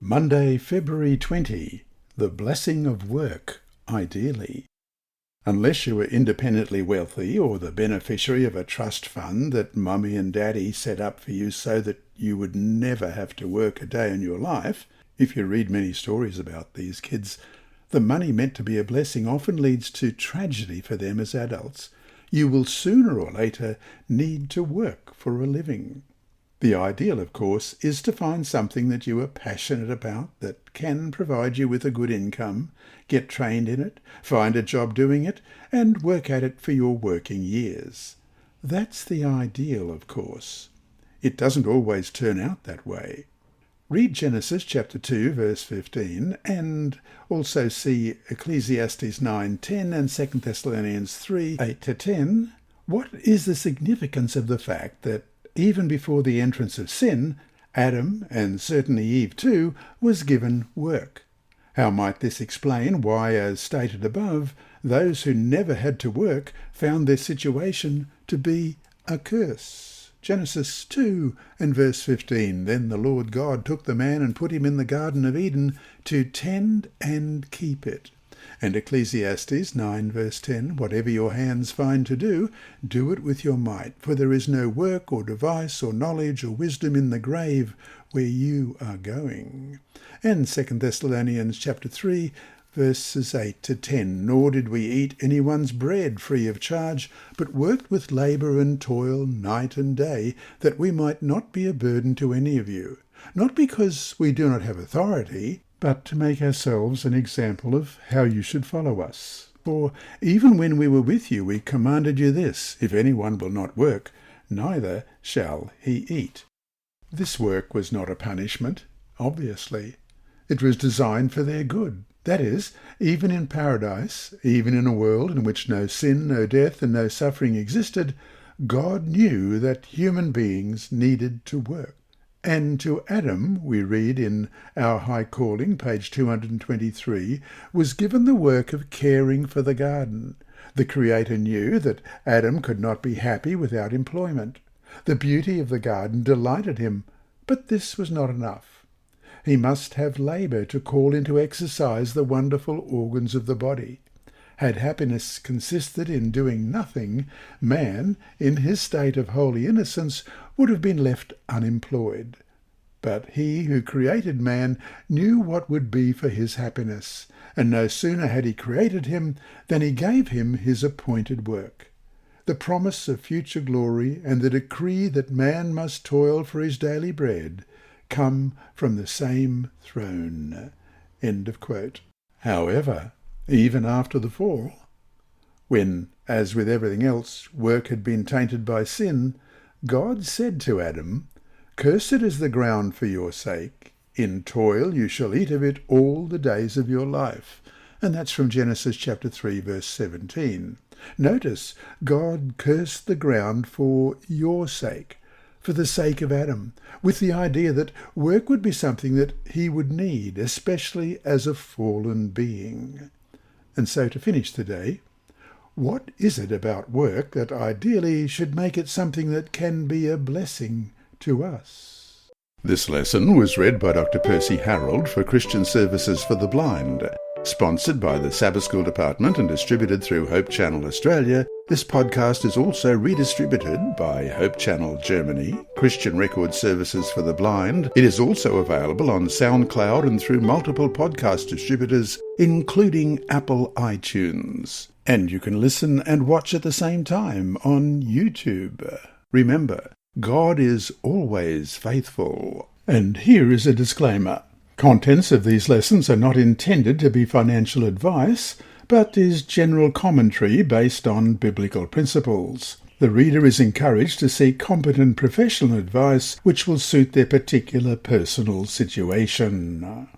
Monday, February 20. The blessing of work, ideally. Unless you were independently wealthy or the beneficiary of a trust fund that Mummy and Daddy set up for you so that you would never have to work a day in your life, if you read many stories about these kids, the money meant to be a blessing often leads to tragedy for them as adults. You will sooner or later need to work for a living. The ideal, of course, is to find something that you are passionate about that can provide you with a good income, get trained in it, find a job doing it, and work at it for your working years. That's the ideal, of course. It doesn't always turn out that way. Read Genesis chapter 2, verse 15, and also see Ecclesiastes 9:10 and 2 Thessalonians 3, 8-10. What is the significance of the fact that even before the entrance of sin, Adam, and certainly Eve too, was given work? How might this explain why, as stated above, those who never had to work found their situation to be a curse? Genesis 2 and verse 15, Then the Lord God took the man and put him in the Garden of Eden to tend and keep it. And Ecclesiastes 9 verse 10, Whatever your hands find to do, do it with your might, for there is no work or device or knowledge or wisdom in the grave where you are going. And 2 Thessalonians chapter 3 verses 8-10, Nor did we eat anyone's bread free of charge, but worked with labour and toil night and day, that we might not be a burden to any of you, not because we do not have authority, but to make ourselves an example of how you should follow us. For even when we were with you, we commanded you this, If anyone will not work, neither shall he eat. This work was not a punishment, obviously. It was designed for their good. That is, even in paradise, even in a world in which no sin, no death, and no suffering existed, God knew that human beings needed to work. And to Adam, we read in Our High Calling, page 223, was given the work of caring for the garden. The Creator knew that Adam could not be happy without employment. The beauty of the garden delighted him, but this was not enough. He must have labour to call into exercise the wonderful organs of the body. Had happiness consisted in doing nothing, man, in his state of holy innocence, would have been left unemployed. But he who created man knew what would be for his happiness, and no sooner had he created him than he gave him his appointed work. The promise of future glory and the decree that man must toil for his daily bread come from the same throne. End of quote. However, even after the fall, when, as with everything else, work had been tainted by sin, God said to Adam, Cursed is the ground for your sake. In toil you shall eat of it all the days of your life. And that's from Genesis chapter 3, verse 17. Notice, God cursed the ground for your sake, for the sake of Adam, with the idea that work would be something that he would need, especially as a fallen being. And so to finish the day, what is it about work that ideally should make it something that can be a blessing to us? This lesson was read by Dr. Percy Harrold for Christian Services for the Blind. Sponsored by the Sabbath School Department and distributed through Hope Channel Australia, this podcast is also redistributed by Hope Channel Germany, Christian Record Services for the Blind. It is also available on SoundCloud and through multiple podcast distributors, including Apple iTunes. And you can listen and watch at the same time on YouTube. Remember, God is always faithful. And here is a disclaimer. Contents of these lessons are not intended to be financial advice, but is general commentary based on biblical principles. The reader is encouraged to seek competent professional advice which will suit their particular personal situation.